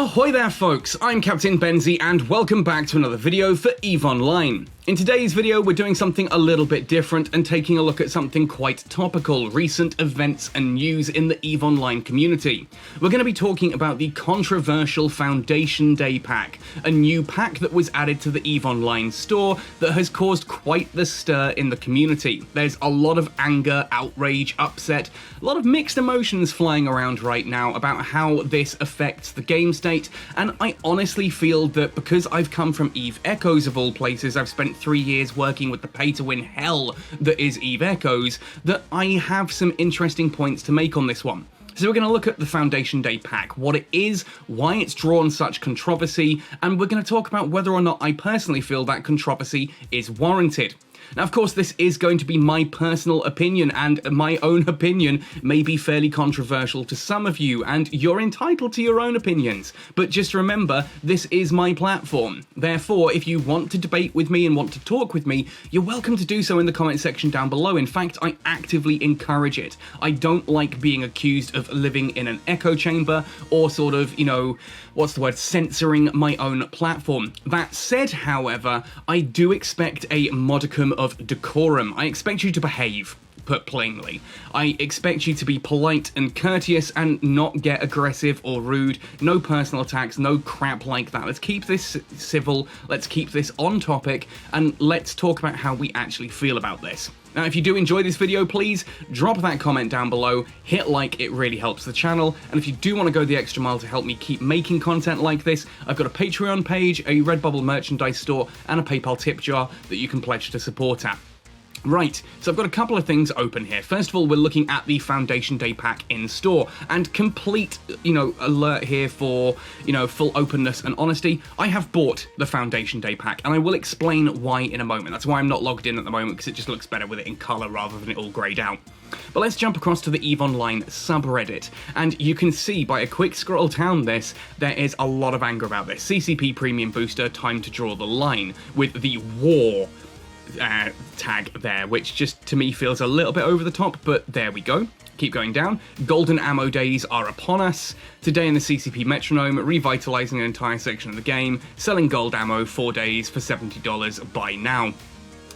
Ahoy there folks, I'm Captain Benzie and welcome back to another video for EVE Online. In today's video we're doing something a little bit different and taking a look at something quite topical, recent events and news in the EVE Online community. We're going to be talking about the controversial Foundation Day pack, a new pack that was added to the EVE Online store that has caused quite the stir in the community. There's a lot of anger, outrage, upset, a lot of mixed emotions flying around right now about how this affects the game state, and I honestly feel that because I've come from EVE Echoes of all places, I've spent 3 years working with the pay-to-win hell that is EVE Echoes, that I have some interesting points to make on this one. So we're going to look at the Foundation Day pack, what it is, why it's drawn such controversy, and we're going to talk about whether or not I personally feel that controversy is warranted. Now, of course, this is going to be my personal opinion, and my own opinion may be fairly controversial to some of you, and you're entitled to your own opinions. But just remember, this is my platform. Therefore, if you want to debate with me and want to talk with me, you're welcome to do so in the comment section down below. In fact, I actively encourage it. I don't like being accused of living in an echo chamber or sort of, censoring my own platform. That said, however, I do expect a modicum of decorum. I expect you to behave, put plainly. I expect you to be polite and courteous and not get aggressive or rude. No personal attacks, no crap like that. Let's keep this civil, let's keep this on topic, and let's talk about how we actually feel about this. Now, if you do enjoy this video, please drop that comment down below, hit like, it really helps the channel, and if you do want to go the extra mile to help me keep making content like this, I've got a Patreon page, a Redbubble merchandise store, and a PayPal tip jar that you can pledge to support at. Right, so I've got a couple of things open here. First of all, we're looking at the Foundation Day pack in store, and complete, alert here for, full openness and honesty. I have bought the Foundation Day pack, and I will explain why in a moment. That's why I'm not logged in at the moment, because it just looks better with it in color rather than it all grayed out. But let's jump across to the EVE Online subreddit, and you can see by a quick scroll down this, there is a lot of anger about this. CCP Premium Booster, time to draw the line, with the war tag there, which just to me feels a little bit over the top, but there we go. Keep going down. Golden ammo days are upon us. Today in the CCP Metronome, revitalizing an entire section of the game, selling gold ammo 4 days for $70, buy now.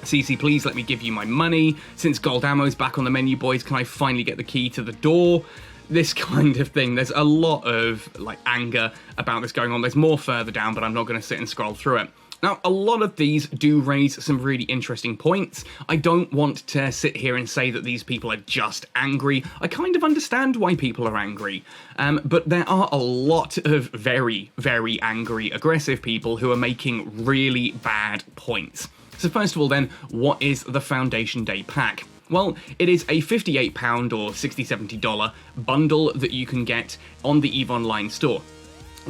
CC, please let me give you my money. Since gold ammo's back on the menu, boys, can I finally get the key to the door? This kind of thing. There's a lot of anger about this going on. There's more further down, but I'm not going to sit and scroll through it. Now, a lot of these do raise some really interesting points. I don't want to sit here and say that these people are just angry. I kind of understand why people are angry, but there are a lot of very, very angry, aggressive people who are making really bad points. So first of all then, what is the Foundation Day pack? Well, it is a £58 or $60-70 bundle that you can get on the EVE Online store.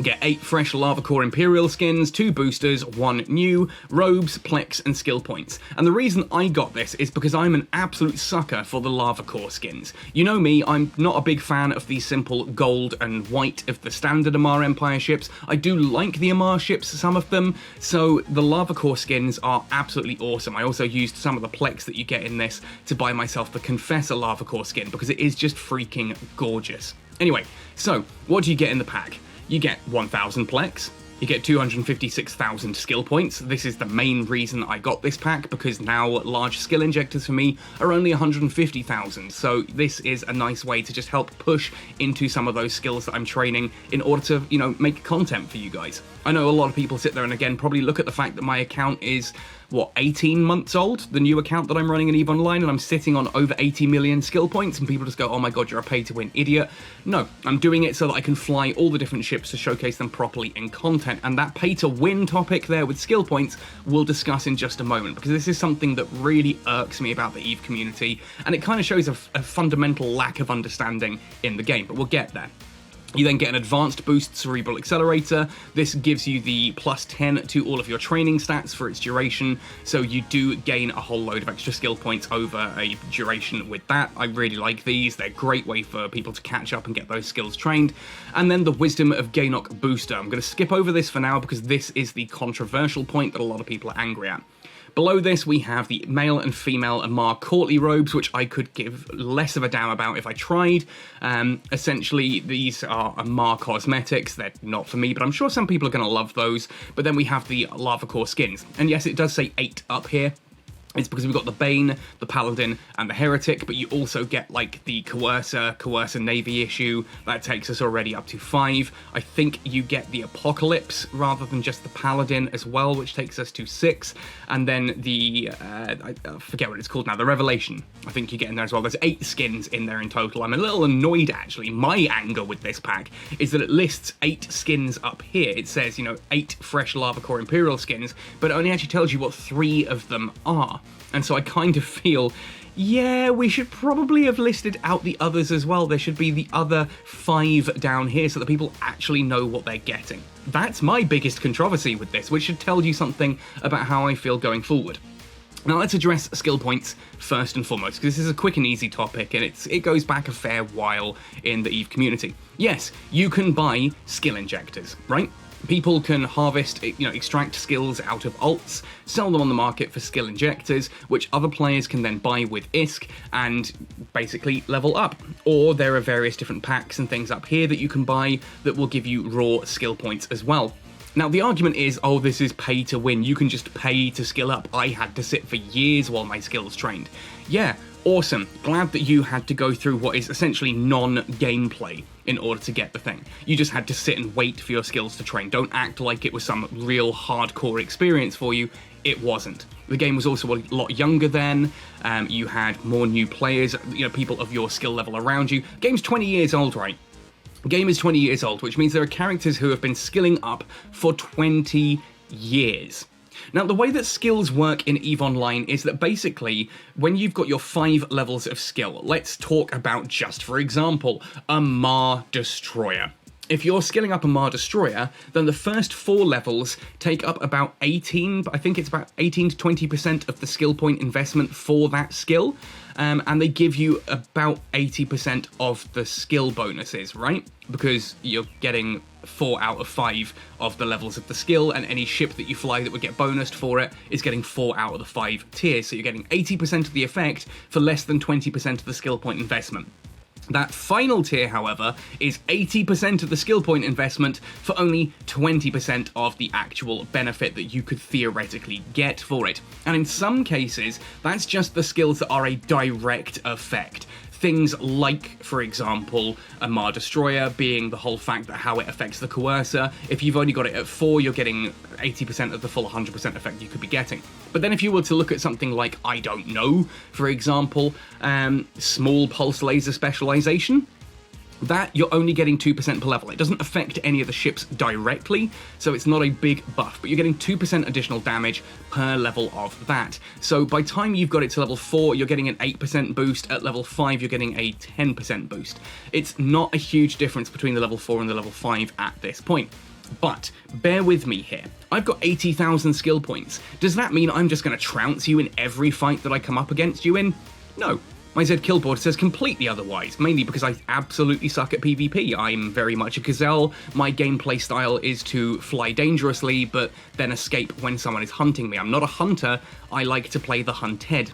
Get 8 fresh Lava Core Imperial skins, 2 boosters, 1 new, robes, plex, and skill points. And the reason I got this is because I'm an absolute sucker for the Lava Core skins. You know me, I'm not a big fan of the simple gold and white of the standard Amarr Empire ships. I do like the Amarr ships, some of them, so the Lava Core skins are absolutely awesome. I also used some of the plex that you get in this to buy myself the Confessor Lava Core skin, because it is just freaking gorgeous. Anyway, so what do you get in the pack? You get 1,000 plex, you get 256,000 skill points. This is the main reason I got this pack, because now large skill injectors for me are only 150,000, so this is a nice way to just help push into some of those skills that I'm training in order to, make content for you guys. I know a lot of people sit there and again probably look at the fact that my account is, 18 months old, the new account that I'm running in EVE Online, and I'm sitting on over 80 million skill points, and people just go, oh my god, you're a pay-to-win idiot. No, I'm doing it so that I can fly all the different ships to showcase them properly in content, and that pay-to-win topic there with skill points we'll discuss in just a moment, because this is something that really irks me about the EVE community, and it kind of shows a fundamental lack of understanding in the game, but we'll get there. You then get an advanced boost cerebral accelerator. This gives you the plus 10 to all of your training stats for its duration, so you do gain a whole load of extra skill points over a duration with that. I really like these. They're a great way for people to catch up and get those skills trained. And then the Wisdom of Gaynok booster. I'm going to skip over this for now because this is the controversial point that a lot of people are angry at. Below this, we have the male and female Amar courtly robes, which I could give less of a damn about if I tried. Essentially, these are Amar cosmetics. They're not for me, but I'm sure some people are going to love those. But then we have the Lava Core skins. And yes, it does say 8 up here. It's because we've got the Bane, the Paladin, and the Heretic, but you also get, like, the Coercer Navy issue. That takes us already up to 5. I think you get the Apocalypse rather than just the Paladin as well, which takes us to 6. And then the, I forget what it's called now, the Revelation. I think you get in there as well. There's 8 skins in there in total. I'm a little annoyed, actually. My anger with this pack is that it lists 8 skins up here. It says, 8 fresh Lava Core Imperial skins, but it only actually tells you what 3 of them are. And so I kind of feel, yeah, we should probably have listed out the others as well. There should be the other 5 down here so that people actually know what they're getting. That's my biggest controversy with this, which should tell you something about how I feel going forward. Now let's address skill points first and foremost, because this is a quick and easy topic, and it goes back a fair while in the EVE community. Yes, you can buy skill injectors, right? People can harvest, extract skills out of alts, sell them on the market for skill injectors, which other players can then buy with ISK and basically level up. Or there are various different packs and things up here that you can buy that will give you raw skill points as well. Now, the argument is, oh, this is pay to win. You can just pay to skill up. I had to sit for years while my skills trained. Yeah, awesome. Glad that you had to go through what is essentially non-gameplay in order to get the thing. You just had to sit and wait for your skills to train. Don't act like it was some real hardcore experience for you. It wasn't. The game was also a lot younger then. You had more new players, people of your skill level around you. Game's 20 years old, right? The game is 20 years old, which means there are characters who have been skilling up for 20 years. Now, the way that skills work in EVE Online is that basically, when you've got your 5 levels of skill, let's talk about, just for example, a Mar Destroyer. If you're skilling up a Mar Destroyer, then the first 4 levels take up about 18 to 20% of the skill point investment for that skill, and they give you about 80% of the skill bonuses, right? Because you're getting 4 out of 5 of the levels of the skill, and any ship that you fly that would get bonused for it is getting 4 out of the 5 tiers, so you're getting 80% of the effect for less than 20% of the skill point investment. That final tier, however, is 80% of the skill point investment for only 20% of the actual benefit that you could theoretically get for it. And in some cases, that's just the skills that are a direct effect. Things like, for example, a Mar Destroyer being the whole fact that how it affects the Coercer. If you've only got it at 4, you're getting 80% of the full 100% effect you could be getting. But then if you were to look at something like, I don't know, for example, small pulse laser specialization, that you're only getting 2% per level. It doesn't affect any of the ships directly, so it's not a big buff, but you're getting 2% additional damage per level of that. So by the time you've got it to level 4, you're getting an 8% boost. At level 5, you're getting a 10% boost. It's not a huge difference between the level 4 and the level 5 at this point. But bear with me here. I've got 80,000 skill points. Does that mean I'm just going to trounce you in every fight that I come up against you in? No. My Z kill board says completely otherwise, mainly because I absolutely suck at PvP. I'm very much a gazelle. My gameplay style is to fly dangerously, but then escape when someone is hunting me. I'm not a hunter, I like to play the hunted.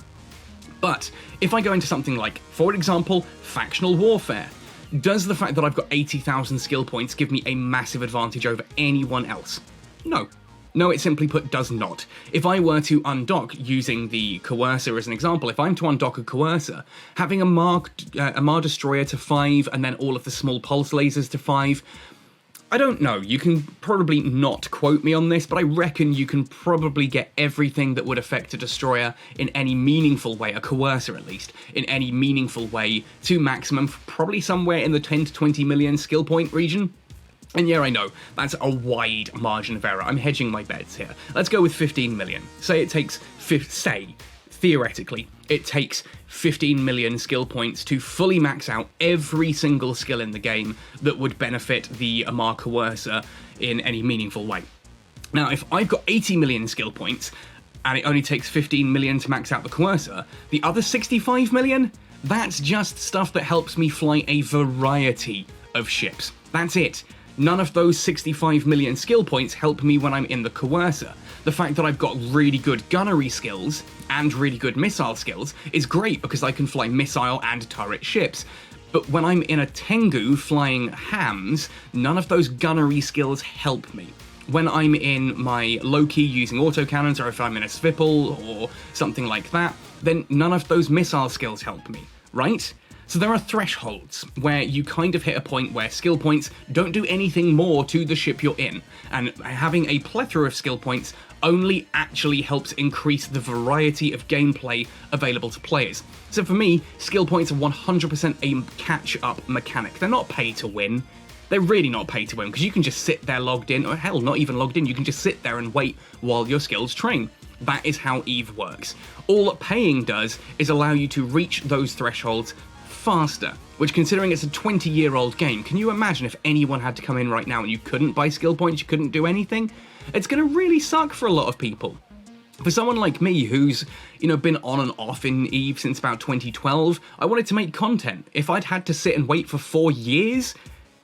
But if I go into something like, for example, factional warfare, does the fact that I've got 80,000 skill points give me a massive advantage over anyone else? No. No, it simply put does not. If I were to undock using the Coercer as an example, if I'm to undock a Coercer, having a Mar Destroyer to 5 and then all of the small pulse lasers to 5, I don't know, you can probably not quote me on this, but I reckon you can probably get everything that would affect a Destroyer in any meaningful way, a Coercer at least, in any meaningful way to maximum, probably somewhere in the 10 to 20 million skill point region. And yeah, I know, that's a wide margin of error. I'm hedging my bets here. Let's go with 15 million. Say it takes, theoretically, it takes 15 million skill points to fully max out every single skill in the game that would benefit the Amar Coercer in any meaningful way. Now, if I've got 80 million skill points, and it only takes 15 million to max out the Coercer, the other 65 million, that's just stuff that helps me fly a variety of ships. That's it. None of those 65 million skill points help me when I'm in the Coercer. The fact that I've got really good gunnery skills and really good missile skills is great because I can fly missile and turret ships. But when I'm in a Tengu flying hams, none of those gunnery skills help me. When I'm in my Loki using autocannons, or if I'm in a Svipple or something like that, then none of those missile skills help me, right? So there are thresholds where you kind of hit a point where skill points don't do anything more to the ship you're in, and having a plethora of skill points only actually helps increase the variety of gameplay available to players. So for me, skill points are 100% a catch-up mechanic. They're not pay to win. They're really not pay to win, because you can just sit there logged in, or hell, not even logged in, you can just sit there and wait while your skills train. That is how EVE works. All paying does is allow you to reach those thresholds faster, which, considering it's a 20-year-old game, can you imagine if anyone had to come in right now and you couldn't buy skill points, you couldn't do anything? It's going to really suck for a lot of people. For someone like me who's, been on and off in EVE since about 2012, I wanted to make content. If I'd had to sit and wait for 4 years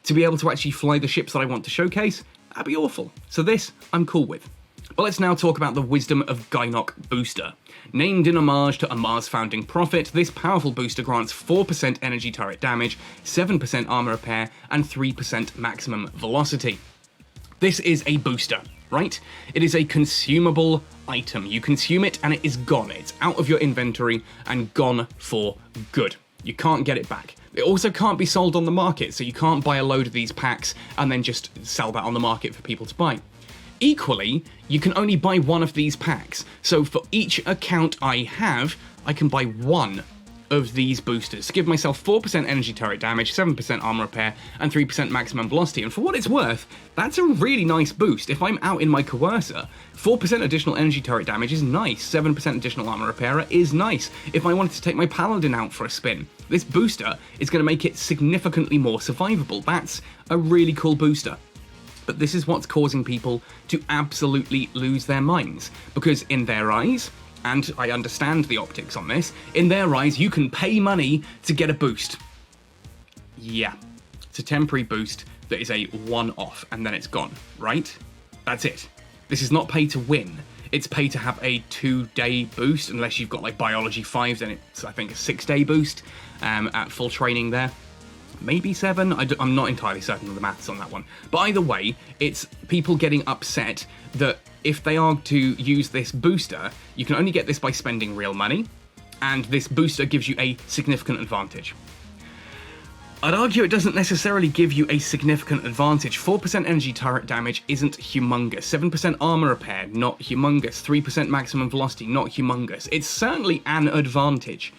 to be able to actually fly the ships that I want to showcase, that'd be awful. So this, I'm cool with. But let's now talk about the Wisdom of Gynoc booster. Named in homage to Amar's founding prophet, this powerful booster grants 4% energy turret damage, 7% armor repair, and 3% maximum velocity. This is a booster, right? It is a consumable item. You consume it and it is gone. It's out of your inventory and gone for good. You can't get it back. It also can't be sold on the market, so you can't buy a load of these packs and then just sell that on the market for people to buy. Equally, you can only buy one of these packs, so for each account I have, I can buy one of these boosters to give myself 4% energy turret damage, 7% armor repair, and 3% maximum velocity. And for what it's worth, that's a really nice boost. If I'm out in my Coercer, 4% additional energy turret damage is nice, 7% additional armor repair is nice. If I wanted to take my Paladin out for a spin, this booster is going to make it significantly more survivable. That's a really cool booster. But this is what's causing people to absolutely lose their minds, because in their eyes, and I understand the optics on this, in their eyes you can pay money to get a boost. Yeah, it's a temporary boost that is a one-off and then it's gone, right? That's it. This is not pay to win. It's pay to have a 2-day boost, unless you've got like Biology 5, then it's I think a 6-day boost at full training there. Maybe 7, I'm not entirely certain of the maths on that one. But either way, it's people getting upset that if they are to use this booster, you can only get this by spending real money, and this booster gives you a significant advantage. I'd argue it doesn't necessarily give you a significant advantage. 4% energy turret damage isn't humongous. 7% armor repair, not humongous. 3% maximum velocity, not humongous. It's certainly an advantage.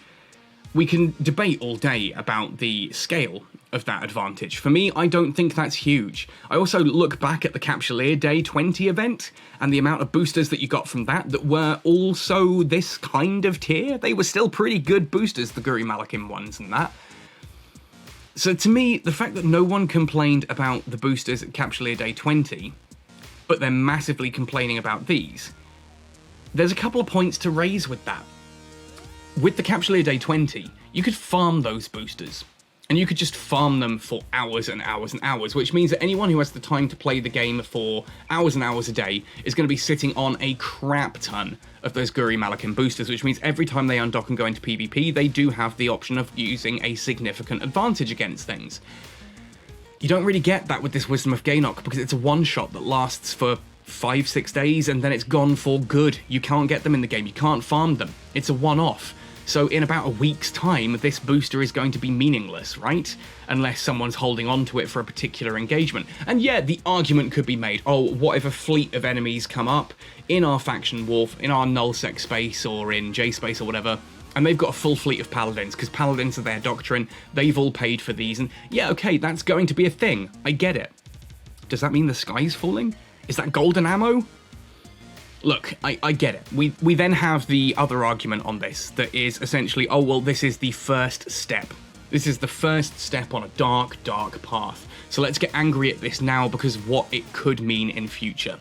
We can debate all day about the scale of that advantage. For me, I don't think that's huge. I also look back at the Capsuleer Day 20 event and the amount of boosters that you got from that were also this kind of tier. They were still pretty good boosters, the Guri Malakim ones and that. So to me, the fact that no one complained about the boosters at Capsuleer Day 20, but they're massively complaining about these, there's a couple of points to raise with that. With the Capsuleer Day 20, you could farm those boosters, and you could just farm them for hours and hours and hours, which means that anyone who has the time to play the game for hours and hours a day is going to be sitting on a crap ton of those Guri Malakim boosters, which means every time they undock and go into PvP, they do have the option of using a significant advantage against things. You don't really get that with this Wisdom of Gynoc, because it's a one-shot that lasts for 5-6 days, and then it's gone for good. You can't get them in the game, you can't farm them. It's a one-off. So in about a week's time, this booster is going to be meaningless, right? Unless someone's holding on to it for a particular engagement. And yeah, the argument could be made, oh, what if a fleet of enemies come up in our faction war, in our nullsec space or in J space or whatever, and they've got a full fleet of paladins, because paladins are their doctrine, they've all paid for these, and yeah, okay, that's going to be a thing, I get it. Does that mean the sky's falling? Is that golden ammo? Look, I get it. We then have the other argument on this that is essentially, oh, well, this is the first step. This is the first step on a dark, dark path. So let's get angry at this now because of what it could mean in future.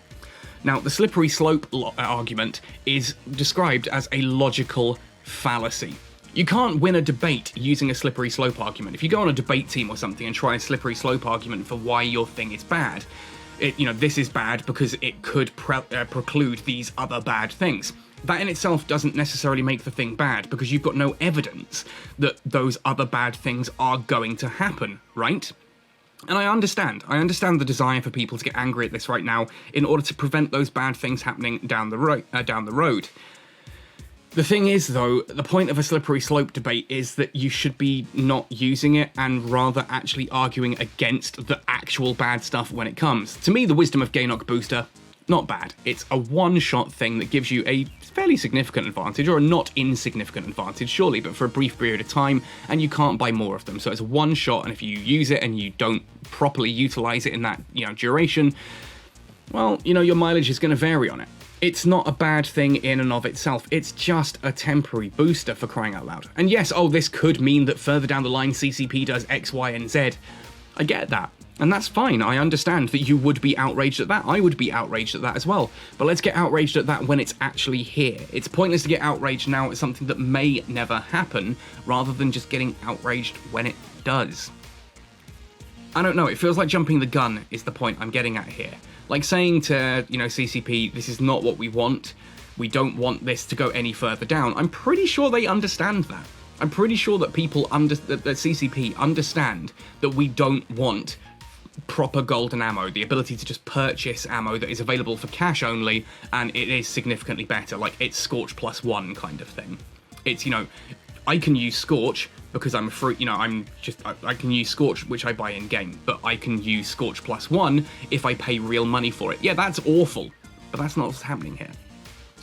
Now, the slippery slope argument is described as a logical fallacy. You can't win a debate using a slippery slope argument. If you go on a debate team or something and try a slippery slope argument for why your thing is bad, this is bad because it could preclude these other bad things. That in itself doesn't necessarily make the thing bad because you've got no evidence that those other bad things are going to happen, right? And I understand the desire for people to get angry at this right now in order to prevent those bad things happening down the road. The thing is, though, the point of a slippery slope debate is that you should be not using it and rather actually arguing against the actual bad stuff when it comes. To me, the Wisdom of Gaynok booster, not bad. It's a one-shot thing that gives you a fairly significant advantage, or a not insignificant advantage, surely, but for a brief period of time, and you can't buy more of them. So it's a one-shot, and if you use it and you don't properly utilize it in that, duration, well, your mileage is going to vary on it. It's not a bad thing in and of itself, it's just a temporary booster, for crying out loud. And yes, this could mean that further down the line CCP does X, Y, and Z. I get that, and that's fine. I understand that you would be outraged at that. I would be outraged at that as well. But let's get outraged at that when it's actually here. It's pointless to get outraged now at something that may never happen, rather than just getting outraged when it does. I don't know, it feels like jumping the gun is the point I'm getting at here. Like saying to, CCP, this is not what we want, we don't want this to go any further down. I'm pretty sure they understand that. I'm pretty sure that that CCP understand that we don't want proper golden ammo, the ability to just purchase ammo that is available for cash only, and it is significantly better, like it's Scorch +1 kind of thing. It's, I can use Scorch because I'm a free, I can use Scorch, which I buy in game, but I can use Scorch +1 if I pay real money for it. Yeah, that's awful, but that's not what's happening here.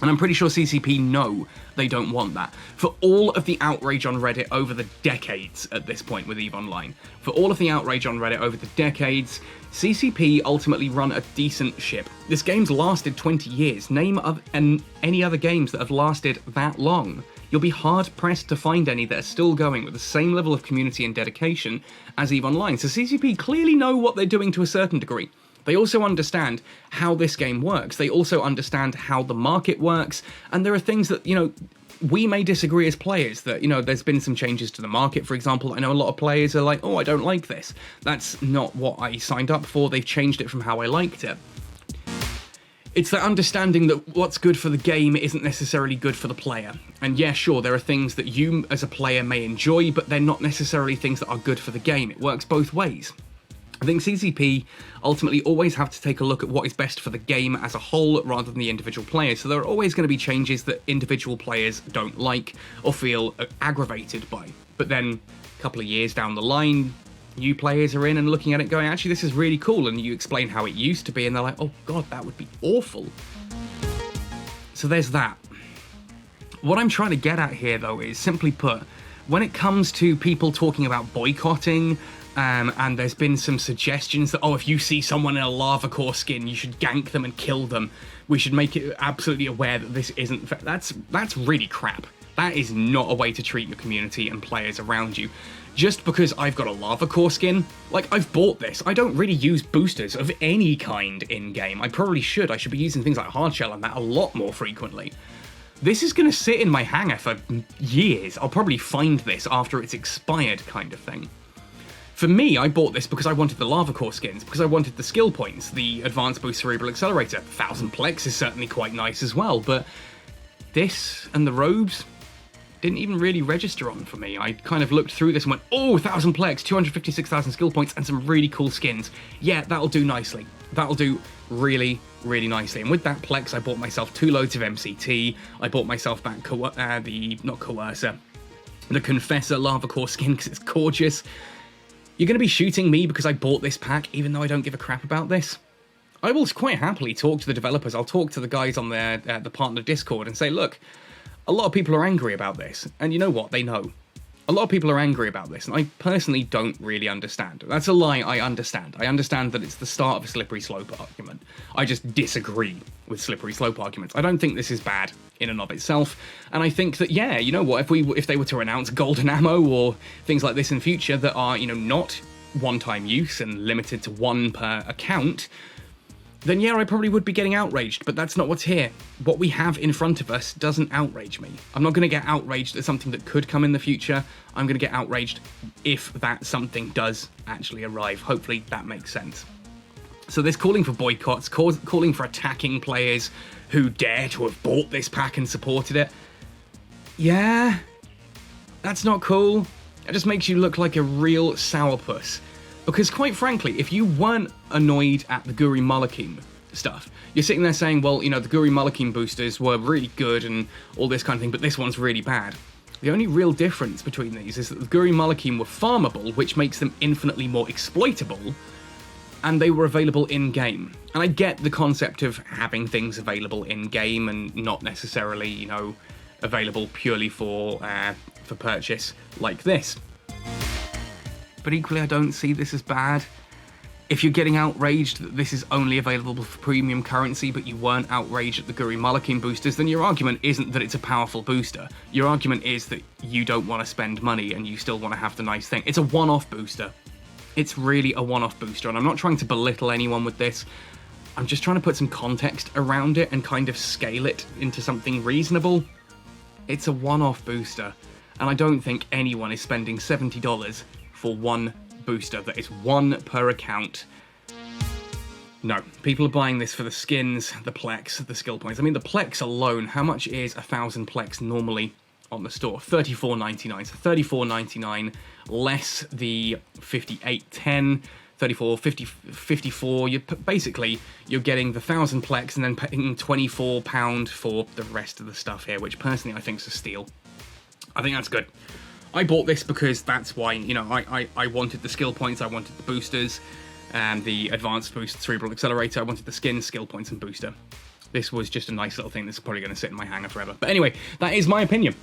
And I'm pretty sure CCP know they don't want that. For all of the outrage on Reddit over the decades at this point with EVE Online, for all of the outrage on Reddit over the decades, CCP ultimately run a decent ship. This game's lasted 20 years. Name any other games that have lasted that long. You'll be hard-pressed to find any that are still going with the same level of community and dedication as EVE Online. So CCP clearly know what they're doing to a certain degree. They also understand how this game works. They also understand how the market works. And there are things that, we may disagree as players, that, there's been some changes to the market, for example. I know a lot of players are like, oh, I don't like this. That's not what I signed up for. They've changed it from how I liked it. It's that understanding that what's good for the game isn't necessarily good for the player. And yeah, sure, there are things that you as a player may enjoy, but they're not necessarily things that are good for the game. It works both ways. I think CCP ultimately always have to take a look at what is best for the game as a whole rather than the individual players. So there are always going to be changes that individual players don't like or feel aggravated by. But then a couple of years down the line, new players are in and looking at it going, actually, this is really cool, and you explain how it used to be, and they're like, oh god, that would be awful. So there's that. What I'm trying to get at here, though, is simply put, when it comes to people talking about boycotting, and there's been some suggestions that, if you see someone in a lava core skin, you should gank them and kill them. We should make it absolutely aware that this isn't fair. That's really crap. That is not a way to treat your community and players around you. Just because I've got a lava core skin, I've bought this. I don't really use boosters of any kind in-game. I probably should. I should be using things like hardshell and that a lot more frequently. This is going to sit in my hangar for years. I'll probably find this after it's expired, kind of thing. For me, I bought this because I wanted the lava core skins, because I wanted the skill points, the advanced boost cerebral accelerator. 1000 plex is certainly quite nice as well, but this and the robes didn't even really register on for me. I kind of looked through this and went, oh, 1000 plex, 256,000 skill points, and some really cool skins. Yeah, that'll do nicely. That'll do really, really nicely. And with that plex, I bought myself 2 loads of MCT. I bought myself that the Confessor lava core skin because it's gorgeous. You're going to be shooting me because I bought this pack, even though I don't give a crap about this? I will quite happily talk to the developers. I'll talk to the guys on the partner Discord and say, look, a lot of people are angry about this. And you know what? They know. A lot of people are angry about this, and I personally don't really understand. That's a lie, I understand. I understand that it's the start of a slippery slope argument. I just disagree with slippery slope arguments. I don't think this is bad in and of itself, and I think that, yeah, you know what, if they were to announce golden ammo or things like this in future that are, not one-time use and limited to one per account, then yeah, I probably would be getting outraged, but that's not what's here. What we have in front of us doesn't outrage me. I'm not going to get outraged at something that could come in the future. I'm going to get outraged if that something does actually arrive. Hopefully that makes sense. So this calling for boycotts, calling for attacking players who dare to have bought this pack and supported it. Yeah, that's not cool. It just makes you look like a real sourpuss. Because quite frankly, if you weren't annoyed at the Guri Malakim stuff, you're sitting there saying, well, you know, the Guri Malakim boosters were really good and all this kind of thing, but this one's really bad. The only real difference between these is that the Guri Malakim were farmable, which makes them infinitely more exploitable, and they were available in-game. And I get the concept of having things available in-game and not necessarily, you know, available purely for purchase like this. But equally, I don't see this as bad. If you're getting outraged that this is only available for premium currency, but you weren't outraged at the Guri Malakim boosters, then your argument isn't that it's a powerful booster. Your argument is that you don't want to spend money and you still want to have the nice thing. It's a one-off booster. It's really a one-off booster, and I'm not trying to belittle anyone with this. I'm just trying to put some context around it and kind of scale it into something reasonable. It's a one-off booster, and I don't think anyone is spending $70 for one booster that is one per account. No, people are buying this for the skins, the plex, the skill points. I mean, the plex alone, how much is 1,000 plex normally on the store? $34.99. So $34.99 less the 58.10, 34, 50, 54. Basically, you're getting the 1,000 plex and then paying £24 for the rest of the stuff here, which personally I think is a steal. I think that's good. I bought this because that's why, you know, I wanted the skill points, I wanted the boosters, and the advanced boost cerebral accelerator, I wanted the skins, skill points, and booster. This was just a nice little thing that's probably going to sit in my hanger forever. But anyway, that is my opinion.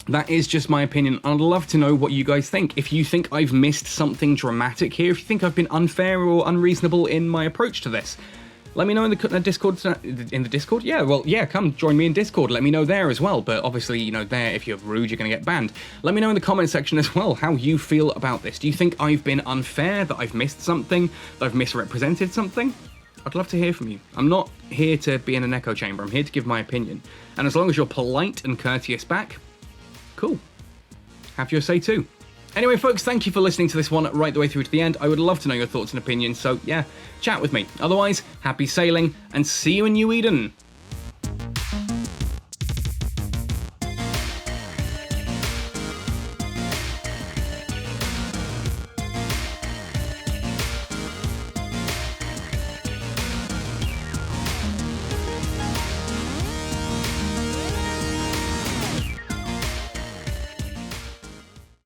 That is just my opinion. I'd love to know what you guys think. If you think I've missed something dramatic here, if you think I've been unfair or unreasonable in my approach to this, let me know in the Discord. In the Discord? Yeah, well, yeah, come join me in Discord. Let me know there as well. But obviously, you know, there, if you're rude, you're going to get banned. Let me know in the comment section as well how you feel about this. Do you think I've been unfair, that I've missed something, that I've misrepresented something? I'd love to hear from you. I'm not here to be in an echo chamber. I'm here to give my opinion. And as long as you're polite and courteous back, cool. Have your say too. Anyway, folks, thank you for listening to this one right the way through to the end. I would love to know your thoughts and opinions, so yeah, chat with me. Otherwise, happy sailing, and see you in New Eden.